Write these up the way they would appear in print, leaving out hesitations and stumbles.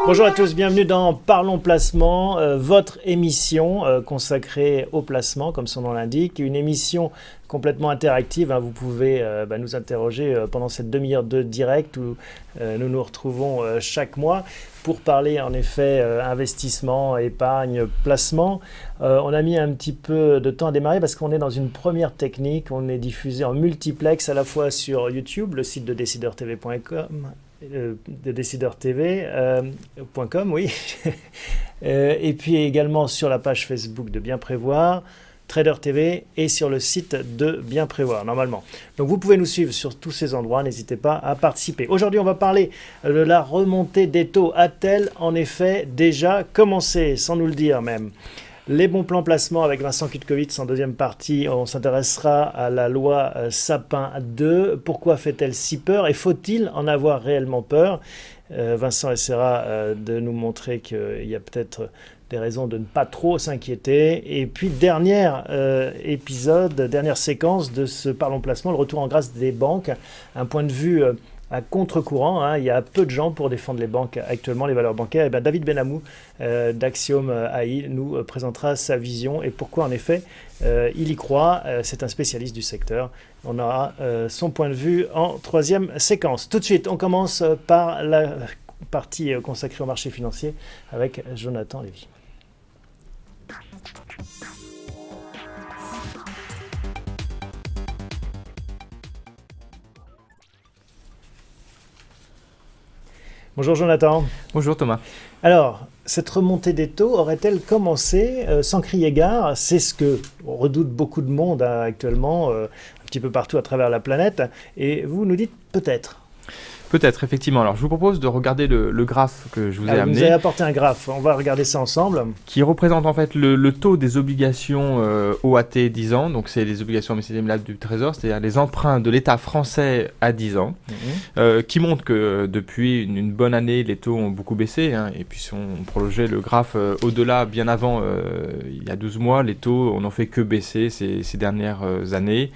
Bonjour à tous, bienvenue dans Parlons Placement, votre émission consacrée au placement, comme son nom l'indique, une émission complètement interactive. Vous pouvez nous interroger pendant cette demi-heure de direct où nous nous retrouvons chaque mois pour parler en effet investissement, épargne, placement. On a mis un petit peu de temps à démarrer parce qu'on est dans une première technique. On est diffusé en multiplex à la fois sur YouTube, le site de DecideurTV.com, de DecideurTV.com, oui. Et puis également sur la page Facebook de Bien Prévoir, Trader TV et sur le site de Bien Prévoir, normalement. Donc vous pouvez nous suivre sur tous ces endroits, n'hésitez pas à participer. Aujourd'hui, on va parler de la remontée des taux. A-t-elle en effet déjà commencé, sans nous le dire même? Les bons plans placement avec Vincent Kutkovitz en deuxième partie. On s'intéressera à la loi Sapin 2. Pourquoi fait-elle si peur et faut-il en avoir réellement peur? Vincent essaiera de nous montrer qu'il y a peut-être des raisons de ne pas trop s'inquiéter. Et puis, dernière séquence de ce Parlons Placement, le retour en grâce des banques. Un point de vue à contre-courant, il y a peu de gens pour défendre les banques actuellement, les valeurs bancaires. Et bien, David Benhamou d'Axiom AI nous présentera sa vision et pourquoi en effet il y croit. C'est un spécialiste du secteur. On aura son point de vue en troisième séquence. Tout de suite, on commence par la partie consacrée au marché financier avec Jonathan Lévy. Bonjour Jonathan. Bonjour Thomas. Alors, cette remontée des taux aurait-elle commencé sans crier gare? C'est ce que redoute beaucoup de monde actuellement, un petit peu partout à travers la planète. Et vous nous dites peut-être. Peut-être, effectivement. Alors, je vous propose de regarder le graphe que je vous ai amené. Vous avez apporté un graphe, on va regarder ça ensemble. Qui représente en fait le taux des obligations OAT 10 ans, donc c'est les obligations émissées du Trésor, c'est-à-dire les emprunts de l'État français à 10 ans, qui montrent que depuis une bonne année, les taux ont beaucoup baissé, et puis si on prolongeait le graphe au-delà, bien avant, il y a 12 mois, les taux n'ont fait que baisser ces dernières années.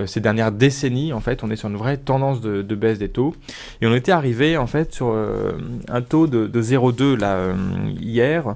Ces dernières décennies, en fait, on est sur une vraie tendance de baisse des taux. Et on était arrivé, en fait, sur un taux de 0,2 hier.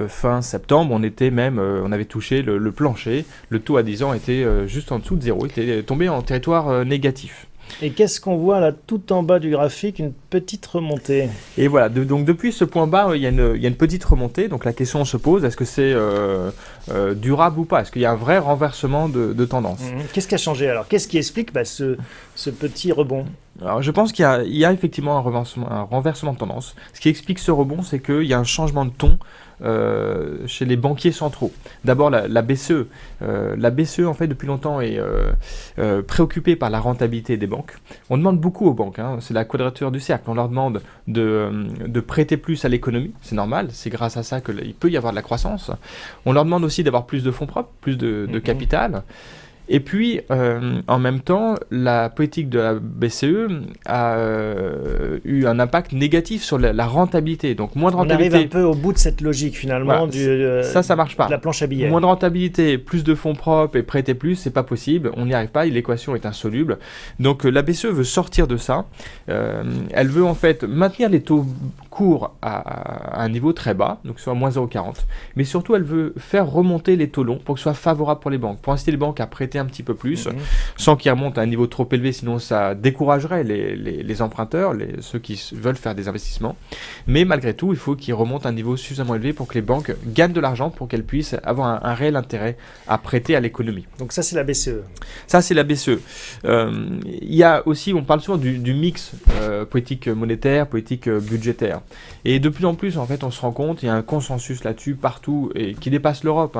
Fin septembre, on avait touché le plancher. Le taux à 10 ans était juste en dessous de 0. Il était tombé en territoire négatif. Et qu'est-ce qu'on voit là tout en bas du graphique? Une petite remontée. Et voilà, donc depuis ce point bas, il y a une petite remontée. Donc la question se pose, est-ce que c'est durable ou pas? Est-ce qu'il y a un vrai renversement de tendance? Qu'est-ce qui a changé alors? Qu'est-ce qui explique ce petit rebond? Alors je pense qu'il y a effectivement un renversement de tendance. Ce qui explique ce rebond, c'est qu'il y a un changement de ton chez les banquiers centraux. D'abord la BCE. La BCE en fait depuis longtemps est préoccupée par la rentabilité des banques. On demande beaucoup aux banques, c'est la quadrature du cercle. On leur demande de prêter plus à l'économie, c'est normal, c'est grâce à ça qu'il peut y avoir de la croissance. On leur demande aussi d'avoir plus de fonds propres, plus de capital. Et puis, en même temps, la politique de la BCE a eu un impact négatif sur la rentabilité. Donc, moins de rentabilité. On arrive un peu au bout de cette logique, finalement, voilà, ça marche pas. De la planche à billets. Moins de rentabilité, plus de fonds propres et prêter plus, c'est pas possible. On n'y arrive pas, l'équation est insoluble. Donc, la BCE veut sortir de ça. Elle veut, en fait, maintenir les taux courts à un niveau très bas, donc soit moins 0,40. Mais surtout, elle veut faire remonter les taux longs pour que ce soit favorable pour les banques, pour inciter les banques à prêter un petit peu plus, sans qu'ils remontent à un niveau trop élevé, sinon ça découragerait les emprunteurs, ceux qui veulent faire des investissements. Mais malgré tout, il faut qu'ils remontent à un niveau suffisamment élevé pour que les banques gagnent de l'argent, pour qu'elles puissent avoir un réel intérêt à prêter à l'économie. Donc ça, c'est la BCE. Ça, c'est la BCE. Il y a aussi, on parle souvent du mix politique monétaire, politique budgétaire. Et de plus en plus, en fait, on se rend compte, il y a un consensus là-dessus partout, et qui dépasse l'Europe.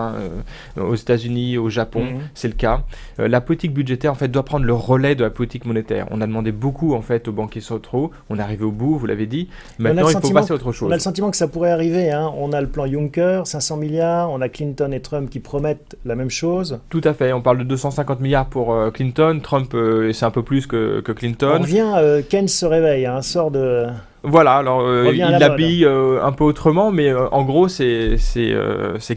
Aux États-Unis, au Japon, c'est le cas. La politique budgétaire, en fait, doit prendre le relais de la politique monétaire. On a demandé beaucoup, en fait, aux banquiers centraux. On est arrivé au bout, vous l'avez dit. Maintenant, il faut passer à autre chose. On a le sentiment que ça pourrait arriver. On a le plan Juncker, 500 milliards. On a Clinton et Trump qui promettent la même chose. Tout à fait. On parle de 250 milliards pour Clinton. Trump, c'est un peu plus que Clinton. On revient, Keynes se réveille, sort de... Voilà, alors Revient à il la l'habille un peu autrement, mais en gros, c'est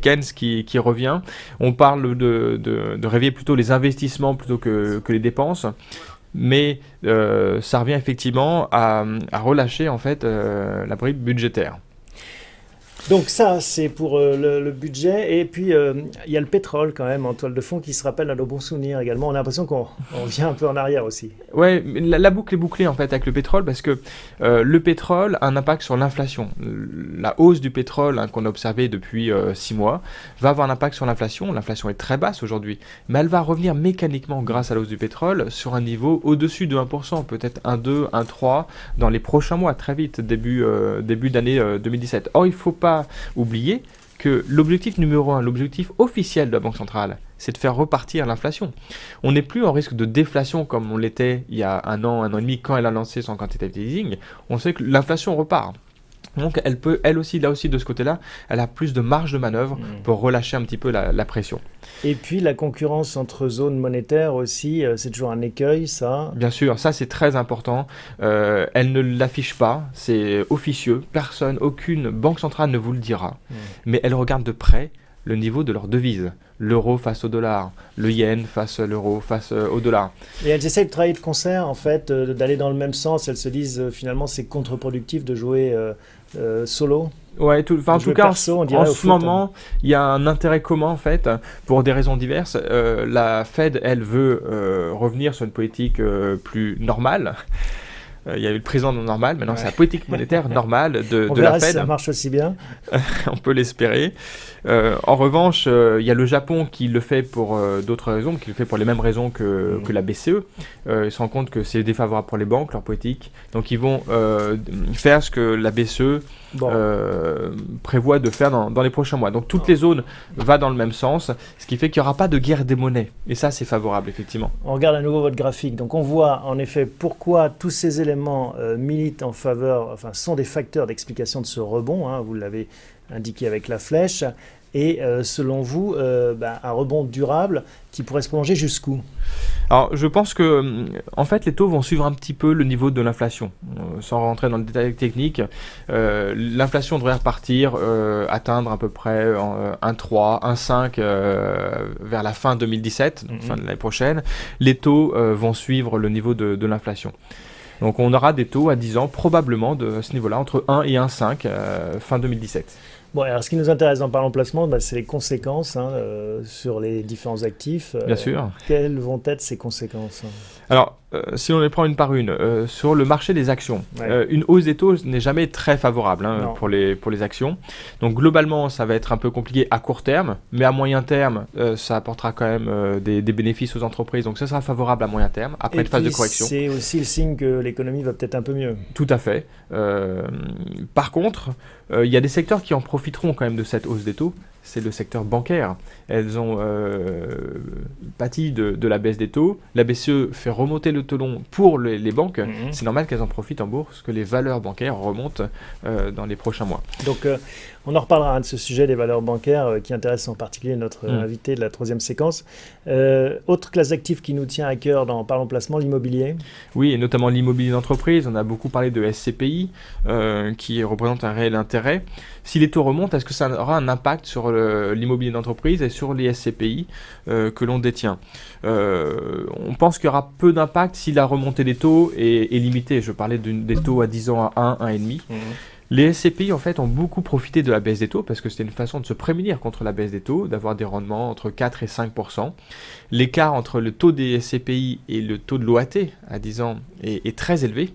Keynes qui revient. On parle de réveiller plutôt les investissements plutôt que les dépenses. Mais ça revient effectivement à relâcher en fait la bride budgétaire. Donc ça, c'est pour le budget. Et puis, il y a le pétrole quand même en toile de fond qui se rappelle à nos bons souvenirs également. On a l'impression qu'on vient un peu en arrière aussi. Ouais, mais la boucle est bouclée en fait avec le pétrole parce que le pétrole a un impact sur l'inflation. La hausse du pétrole qu'on a observée depuis 6 mois va avoir un impact sur l'inflation. L'inflation est très basse aujourd'hui, mais elle va revenir mécaniquement grâce à la hausse du pétrole sur un niveau au-dessus de 1%, peut-être 1,2, 1,3 dans les prochains mois, très vite, début d'année 2017. Or, il ne faut pas oublier que l'objectif numéro 1, l'objectif officiel de la Banque centrale, c'est de faire repartir l'inflation. On n'est plus en risque de déflation comme on l'était il y a un an et demi quand elle a lancé son quantitative easing. On sait que l'inflation repart. Donc elle peut, elle aussi, là aussi de ce côté-là, elle a plus de marge de manœuvre pour relâcher un petit peu la pression. Et puis la concurrence entre zones monétaires aussi, c'est toujours un écueil, ça. Bien sûr, ça c'est très important. Elle ne l'affiche pas, c'est officieux. Personne, aucune banque centrale ne vous le dira. Mais elle regarde de près le niveau de leur devise. L'euro face au dollar, le yen face à l'euro, face au dollar. Et elles essayent de travailler de concert, en fait, d'aller dans le même sens. Elles se disent, finalement, c'est contre-productif de jouer solo. Ouais, en tout cas, perso, en ce moment, il y a un intérêt commun en fait, pour des raisons diverses. La Fed, elle veut revenir sur une politique plus normale. Il y a eu le président normal, maintenant c'est la politique monétaire normale de la Fed. Si ça marche aussi bien. On peut l'espérer. En revanche, il y a le Japon qui le fait pour d'autres raisons, qui le fait pour les mêmes raisons que la BCE. Ils se rendent compte que c'est défavorable pour les banques, leur politique. Donc ils vont faire ce que la BCE prévoit de faire dans les prochains mois. Donc toutes les zones vont dans le même sens, ce qui fait qu'il n'y aura pas de guerre des monnaies. Et ça, c'est favorable, effectivement. On regarde à nouveau votre graphique. Donc on voit en effet pourquoi tous ces éléments militent en faveur, enfin sont des facteurs d'explication de ce rebond. Hein, vous l'avez indiqué avec la flèche. Et selon vous, un rebond durable qui pourrait se prolonger jusqu'où ? Alors, je pense que, en fait, les taux vont suivre un petit peu le niveau de l'inflation. Sans rentrer dans le détail technique, l'inflation devrait repartir, atteindre à peu près 1,3, 1,5 vers la fin 2017, donc fin de l'année prochaine. Les taux vont suivre le niveau de l'inflation. Donc, on aura des taux à 10 ans, probablement de ce niveau-là, entre 1 et 1,5 fin 2017. Bon, alors ce qui nous intéresse dans Parlons Placement, c'est les conséquences sur les différents actifs. Bien sûr. Quelles vont être ces conséquences ? Alors, si on les prend une par une, sur le marché des actions, une hausse des taux n'est jamais très favorable pour les actions. Donc globalement, ça va être un peu compliqué à court terme, mais à moyen terme, ça apportera quand même des bénéfices aux entreprises. Donc ça sera favorable à moyen terme, après une phase de correction. C'est aussi le signe que l'économie va peut-être un peu mieux. Tout à fait. Par contre, il y a des secteurs qui en profiteront quand même de cette hausse des taux. C'est le secteur bancaire. Elles ont pâti de la baisse des taux. La BCE fait remonter le talon pour les banques. C'est normal qu'elles en profitent en bourse, que les valeurs bancaires remontent dans les prochains mois. Donc, on en reparlera de ce sujet des valeurs bancaires qui intéresse en particulier notre invité de la troisième séquence. Autre classe d'actifs qui nous tient à cœur dans Parlons Placement, l'immobilier. Oui, et notamment l'immobilier d'entreprise. On a beaucoup parlé de SCPI qui représente un réel intérêt. Si les taux remontent, est-ce que ça aura un impact sur l'immobilier d'entreprise et sur les SCPI que l'on détient ? On pense qu'il y aura peu d'impact si la remontée des taux est limitée. Je parlais des taux à 10 ans à 1, 1,5. Les SCPI, en fait, ont beaucoup profité de la baisse des taux parce que c'était une façon de se prémunir contre la baisse des taux, d'avoir des rendements entre 4 et 5%. L'écart entre le taux des SCPI et le taux de l'OAT à 10 ans est très élevé.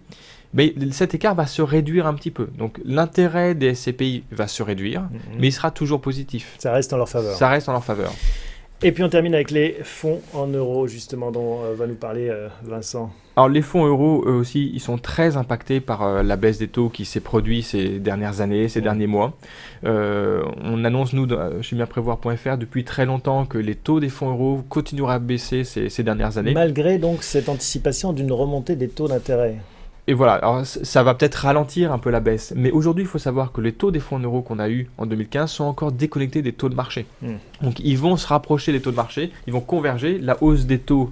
Mais cet écart va se réduire un petit peu. Donc l'intérêt des SCPI va se réduire, mais il sera toujours positif. Ça reste en leur faveur. Ça reste en leur faveur. Et puis on termine avec les fonds en euros, justement, dont va nous parler Vincent. Alors les fonds euros, eux aussi, ils sont très impactés par la baisse des taux qui s'est produite ces dernières années, ces derniers mois. On annonce, nous, chez bienprévoir.fr, depuis très longtemps que les taux des fonds euros continueront à baisser ces dernières années. Malgré donc cette anticipation d'une remontée des taux d'intérêt. Et voilà, alors ça va peut-être ralentir un peu la baisse. Mais aujourd'hui, il faut savoir que les taux des fonds en euros qu'on a eu en 2015 sont encore déconnectés des taux de marché. Donc ils vont se rapprocher des taux de marché, ils vont converger. La hausse des taux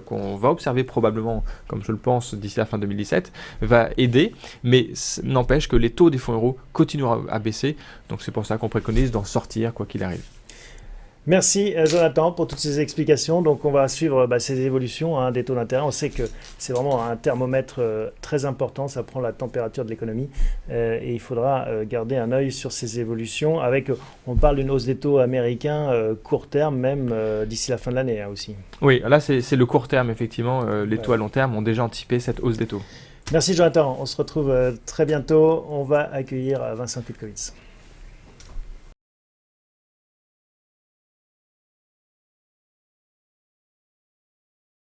qu'on va observer probablement, comme je le pense, d'ici la fin 2017, va aider. Mais n'empêche que les taux des fonds euros continueront à baisser. Donc c'est pour ça qu'on préconise d'en sortir quoi qu'il arrive. Merci Jonathan pour toutes ces explications. Donc on va suivre ces évolutions des taux d'intérêt. On sait que c'est vraiment un thermomètre très important, ça prend la température de l'économie et il faudra garder un œil sur ces évolutions. On parle d'une hausse des taux américains court terme, même d'ici la fin de l'année aussi. Oui, là c'est le court terme effectivement. Les taux à long terme ont déjà anticipé cette hausse des taux. Merci Jonathan, on se retrouve très bientôt. On va accueillir Vincent Pilkowitz.